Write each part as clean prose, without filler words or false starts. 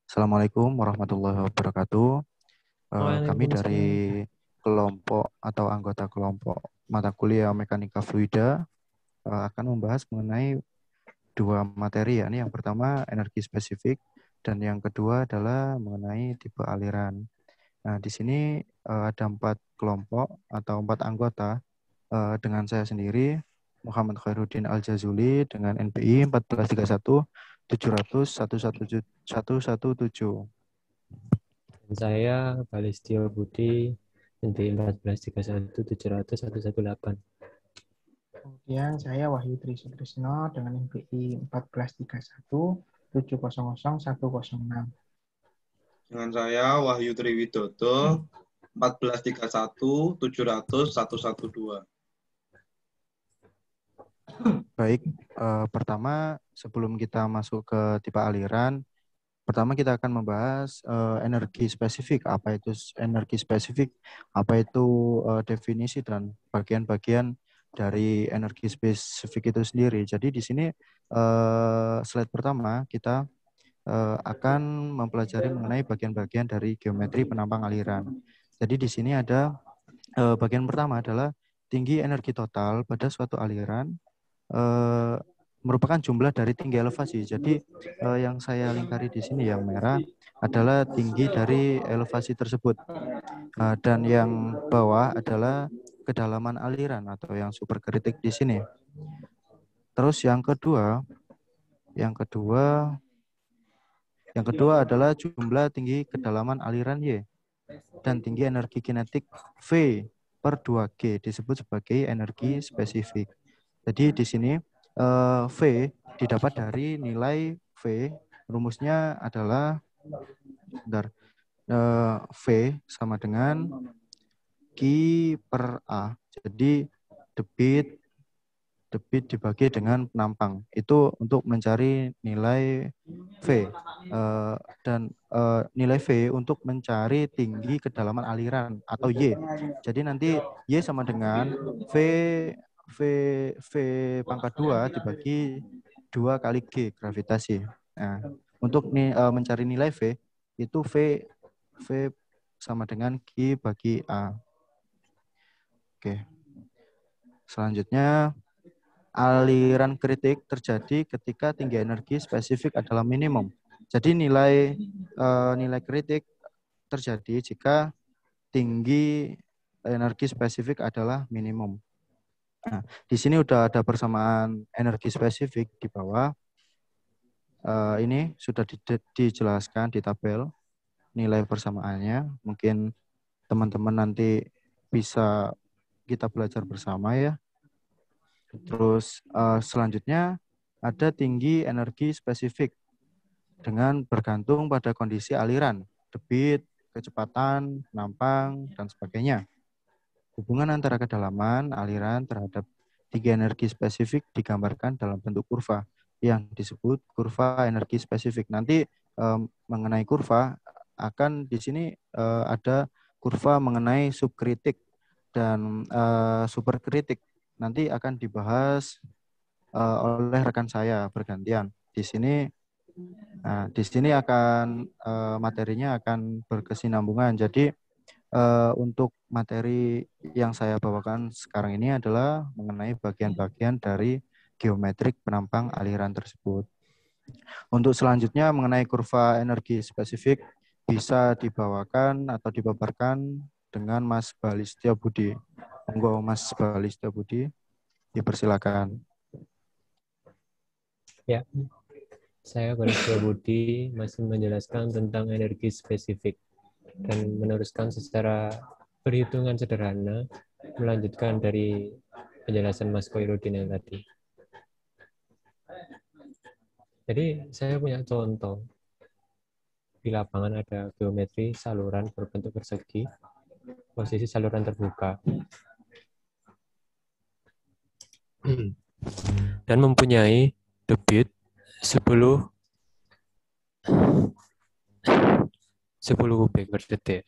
Assalamualaikum warahmatullahi wabarakatuh. Kami dari Waalaikumsalam. kelompok atau anggota kelompok mata kuliah Mekanika Fluida akan membahas mengenai dua materi, yakni yang pertama energi spesifik dan yang kedua adalah mengenai tipe aliran. Nah, di sini ada 4 kelompok atau 4 anggota dengan saya sendiri, Muhammad Khairuddin Al-Jazuli dengan NPI 1431 700 117. Dan saya Balistio Budi, NPI 1431 700 118. Kemudian saya Wahyu Tri Sutrisno dengan NPI 1431 700 106. Dengan saya Wahyu Triwidodo 1431 700 112. Baik, pertama sebelum kita masuk ke tipe aliran, pertama kita akan membahas energi spesifik. Apa itu energi spesifik? Apa itu definisi dan bagian-bagian dari energi spesifik itu sendiri. Jadi di sini slide pertama kita akan mempelajari mengenai bagian-bagian dari geometri penampang aliran. Jadi di sini ada bagian pertama adalah tinggi energi total pada suatu aliran merupakan jumlah dari tinggi elevasi. Jadi yang saya lingkari di sini yang merah adalah tinggi dari elevasi tersebut. Dan yang bawah adalah kedalaman aliran atau yang superkritik di sini. Terus yang kedua adalah jumlah tinggi kedalaman aliran Y dan tinggi energi kinetik V per 2G disebut sebagai energi spesifik. Jadi di sini V didapat dari nilai V, rumusnya adalah V sama dengan Q per A. Jadi debit dibagi dengan penampang. Itu untuk mencari nilai V. Dan nilai V untuk mencari tinggi kedalaman aliran atau Y. Jadi nanti Y sama dengan V pangkat 2 dibagi 2 kali G gravitasi. Nah, untuk mencari nilai V, itu V sama dengan Q bagi A. Oke. Selanjutnya, aliran kritik terjadi ketika tinggi energi spesifik adalah minimum. Jadi nilai kritik terjadi jika tinggi energi spesifik adalah minimum. Nah, di sini udah ada persamaan energi spesifik di bawah. Ini sudah dijelaskan di tabel nilai persamaannya. Mungkin teman-teman nanti bisa kita belajar bersama ya. Terus selanjutnya ada tinggi energi spesifik dengan bergantung pada kondisi aliran, debit, kecepatan, penampang, dan sebagainya. Hubungan antara kedalaman aliran terhadap tinggi energi spesifik digambarkan dalam bentuk kurva yang disebut kurva energi spesifik. Nanti mengenai kurva akan di sini ada kurva mengenai subkritik dan superkritik. Nanti akan dibahas oleh rekan saya bergantian. Di sini akan materinya akan berkesinambungan. Jadi untuk materi yang saya bawakan sekarang ini adalah mengenai bagian-bagian dari geometrik penampang aliran tersebut. Untuk selanjutnya mengenai kurva energi spesifik bisa dibawakan atau dipaparkan dengan Mas Balistio Budi. Monggo Mas Balistio Budi, dipersilakan. Ya, saya Balistio Budi masih menjelaskan tentang energi spesifik dan meneruskan secara perhitungan sederhana melanjutkan dari penjelasan Mas Khairuddin yang tadi. Jadi saya punya contoh. Di lapangan ada geometri saluran berbentuk persegi, posisi saluran terbuka, dan mempunyai debit 10 kubik per detik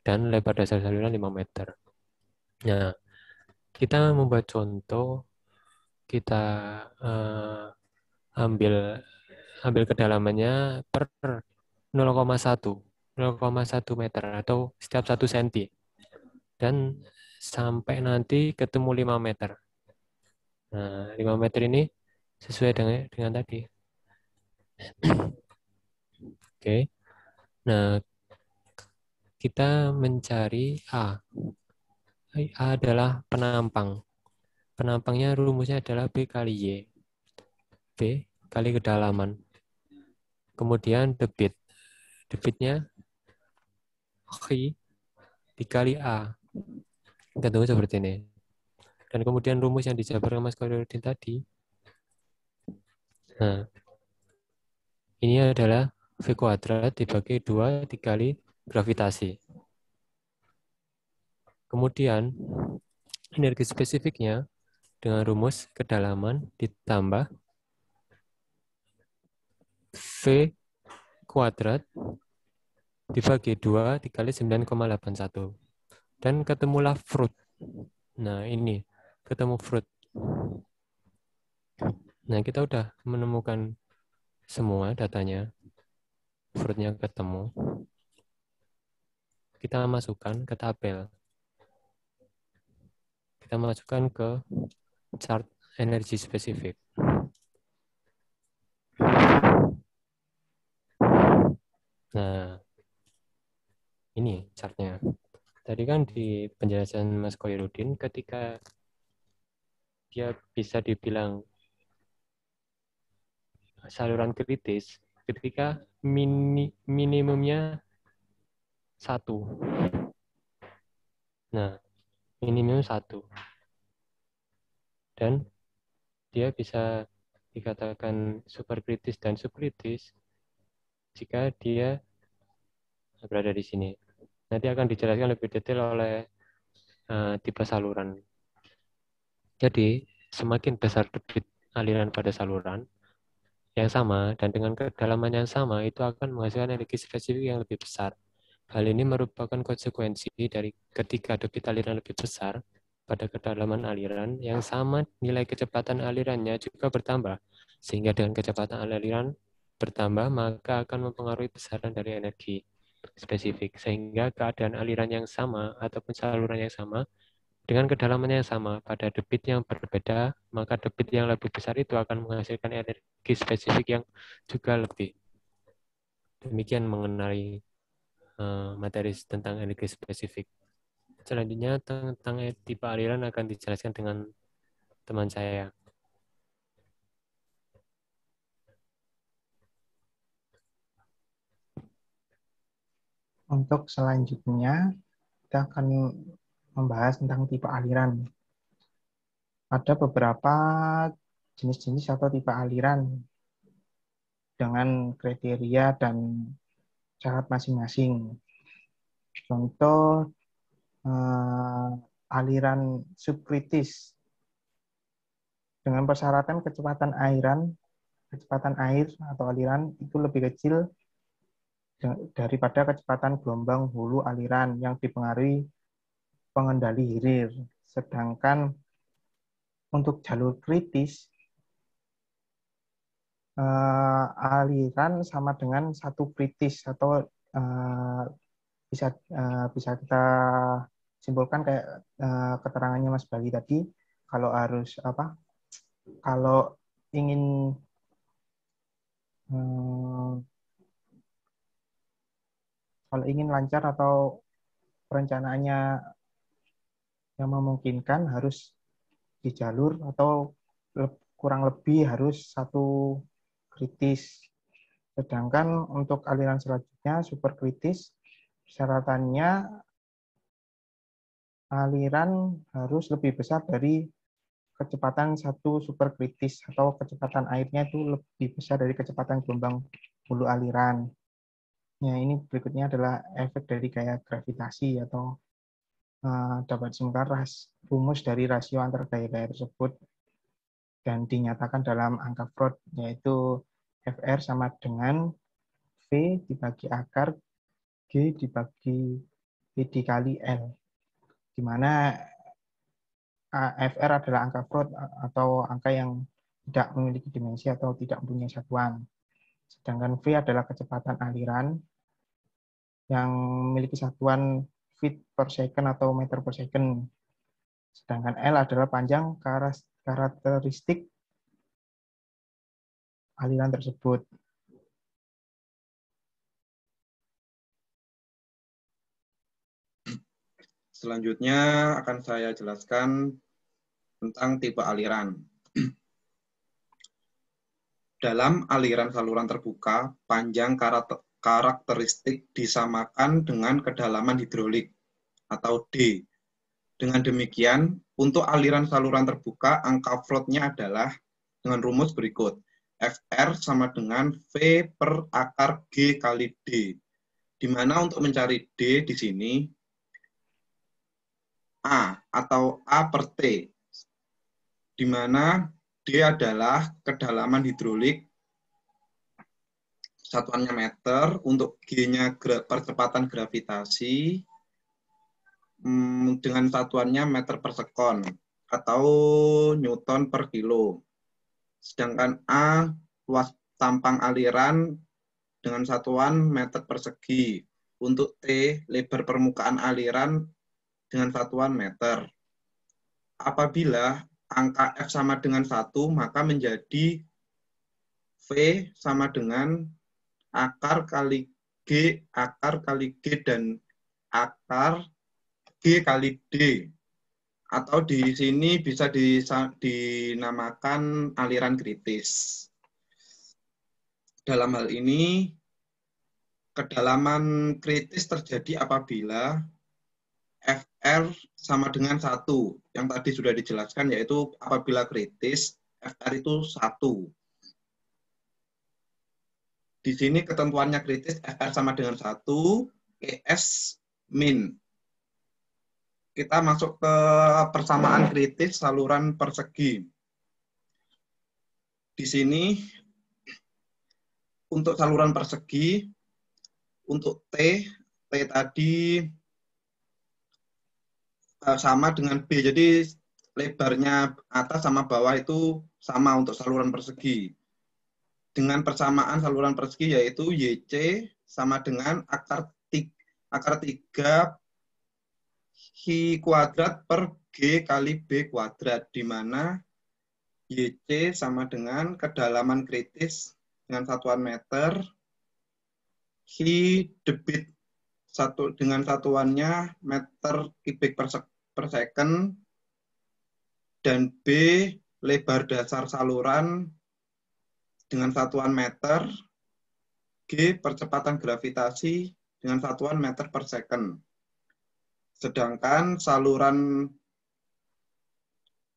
dan lebar dasar saluran 5 meter. Nah, kita membuat contoh, kita ambil ambil kedalamannya per 0,1 meter atau setiap 1 cm. Dan sampai nanti ketemu 5 meter. Nah, 5 meter ini sesuai dengan tadi. Oke. Nah, kita mencari A. A adalah penampang. Penampangnya rumusnya adalah B kali Y. B kali kedalaman. Kemudian debit. Debitnya I dikali A. Ketemu seperti ini. Dan kemudian rumus yang dijabarkan Mas Khairuddin tadi. Nah, ini adalah V kuadrat dibagi 2 dikali gravitasi. Kemudian, energi spesifiknya dengan rumus kedalaman ditambah V kuadrat dibagi 2 dikali 9,81. Dan ketemulah fruit. Nah, ini ketemu fruit. Nah, kita udah menemukan semua datanya. Fruitnya ketemu. Kita masukkan ke tabel. Kita masukkan ke chart energi spesifik. Nah, ini chartnya. Tadi kan di penjelasan Mas Khairuddin, ketika dia bisa dibilang saluran kritis, ketika minimumnya 1. Nah, minimum 1. Dan dia bisa dikatakan superkritis dan subkritis jika dia berada di sini. Nanti akan dijelaskan lebih detail oleh tipe saluran. Jadi, semakin besar debit aliran pada saluran yang sama dan dengan kedalaman yang sama, itu akan menghasilkan energi spesifik yang lebih besar. Hal ini merupakan konsekuensi dari ketika debit aliran lebih besar pada kedalaman aliran yang sama, nilai kecepatan alirannya juga bertambah. Sehingga dengan kecepatan aliran bertambah, maka akan mempengaruhi besaran dari energi spesifik. Sehingga keadaan aliran yang sama ataupun saluran yang sama dengan kedalaman yang sama pada debit yang berbeda, maka debit yang lebih besar itu akan menghasilkan energi spesifik yang juga lebih. Demikian mengenai materi tentang energi spesifik. Selanjutnya tentang tipe aliran akan dijelaskan dengan teman saya. Untuk selanjutnya, kita akan membahas tentang tipe aliran. Ada beberapa jenis-jenis atau tipe aliran dengan kriteria dan syarat masing-masing. Contoh aliran subkritis dengan persyaratan kecepatan air atau aliran itu lebih kecil daripada kecepatan gelombang hulu aliran yang dipengaruhi pengendali hilir. Sedangkan untuk jalur kritis, aliran sama dengan satu kritis atau bisa kita simpulkan kayak keterangannya Mas Bali tadi, kalau ingin lancar atau perencanaannya yang memungkinkan harus di jalur atau kurang lebih harus satu kritis. Sedangkan untuk aliran selanjutnya superkritis, syaratannya aliran harus lebih besar dari kecepatan satu superkritis atau kecepatan airnya itu lebih besar dari kecepatan gelombang hulu aliran. Ya, ini berikutnya adalah efek dari gaya gravitasi atau dapat ditemukan rumus dari rasio antar gaya-gaya tersebut dan dinyatakan dalam angka Freud, yaitu FR sama dengan V dibagi akar G dibagi V dikali L, di mana FR adalah angka Freud atau angka yang tidak memiliki dimensi atau tidak mempunyai satuan. Sedangkan V adalah kecepatan aliran yang memiliki satuan feet per second atau meter per second. Sedangkan L adalah panjang karakteristik aliran tersebut. Selanjutnya akan saya jelaskan tentang tipe aliran. Dalam aliran saluran terbuka, panjang karakteristik disamakan dengan kedalaman hidrolik atau D. Dengan demikian, untuk aliran saluran terbuka, angka float-nya adalah dengan rumus berikut. FR sama dengan V per akar G kali D. Di mana untuk mencari D di sini, A atau A per T. Di mana D adalah kedalaman hidrolik, satuannya meter, untuk G-nya percepatan gravitasi, dengan satuannya meter per sekon atau newton per kilo. Sedangkan A, luas tampang aliran dengan satuan meter persegi. Untuk T, lebar permukaan aliran dengan satuan meter. Apabila angka F sama dengan 1, maka menjadi V sama dengan akar kali G dan akar G kali D. Atau di sini bisa dinamakan aliran kritis. Dalam hal ini, kedalaman kritis terjadi apabila FR sama dengan 1. Yang tadi sudah dijelaskan, yaitu apabila kritis, FR itu 1. Di sini ketentuannya kritis, FR sama dengan 1, ES min. Kita masuk ke persamaan kritis saluran persegi. Di sini, untuk saluran persegi, untuk T tadi sama dengan B. Jadi lebarnya atas sama bawah itu sama untuk saluran persegi. Dengan persamaan saluran persegi yaitu YC sama dengan akar 3 Hi kuadrat per G kali B kuadrat, di mana YC sama dengan kedalaman kritis dengan satuan meter, Hi debit dengan satuannya meter kubik per second, dan B lebar dasar saluran dengan satuan meter, G percepatan gravitasi dengan satuan meter per second. Sedangkan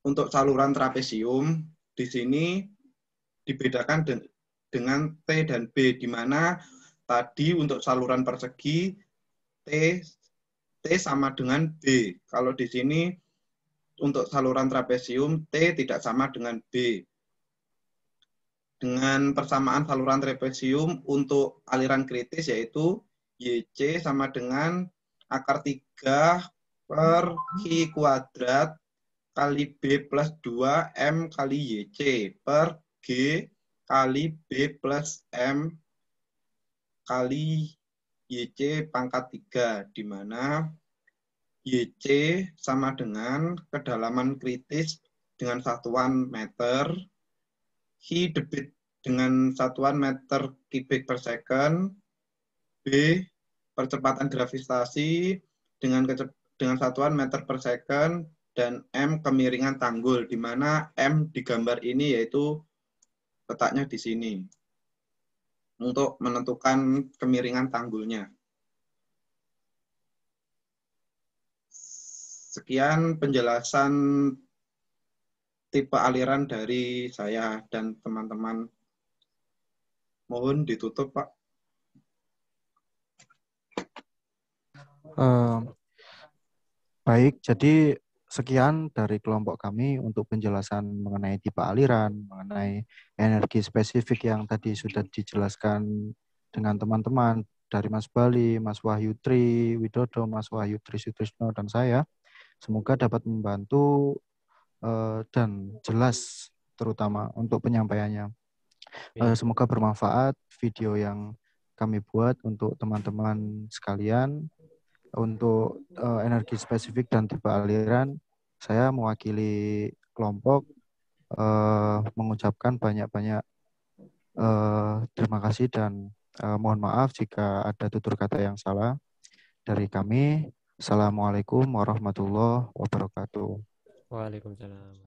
untuk saluran trapesium di sini dibedakan dengan T dan B, di mana tadi untuk saluran persegi T sama dengan B. Kalau di sini untuk saluran trapesium T tidak sama dengan B. Dengan persamaan saluran trapesium untuk aliran kritis yaitu YC sama dengan akar 3 per Hi kuadrat kali B plus 2 M kali YC per G kali B plus M kali YC pangkat 3, di mana YC sama dengan kedalaman kritis dengan satuan meter, Hi debit dengan satuan meter kubik per second, B percepatan gravitasi dengan satuan meter per second, dan M kemiringan tanggul, di mana M di gambar ini yaitu letaknya di sini untuk menentukan kemiringan tanggulnya. Sekian penjelasan tipe aliran dari saya dan teman-teman. Mohon ditutup, Pak. Baik, jadi sekian dari kelompok kami untuk penjelasan mengenai tipe aliran, mengenai energi spesifik yang tadi sudah dijelaskan dengan teman-teman dari Mas Bali, Mas Wahyu Tri Widodo, Mas Wahyu Tri Sutrisno, dan saya. Semoga dapat membantu dan jelas terutama untuk penyampaiannya. Semoga bermanfaat video yang kami buat untuk teman-teman sekalian. Untuk energi spesifik dan tipe aliran, saya mewakili kelompok mengucapkan banyak-banyak terima kasih dan mohon maaf jika ada tutur kata yang salah dari kami. Assalamualaikum warahmatullahi wabarakatuh. Waalaikumsalam.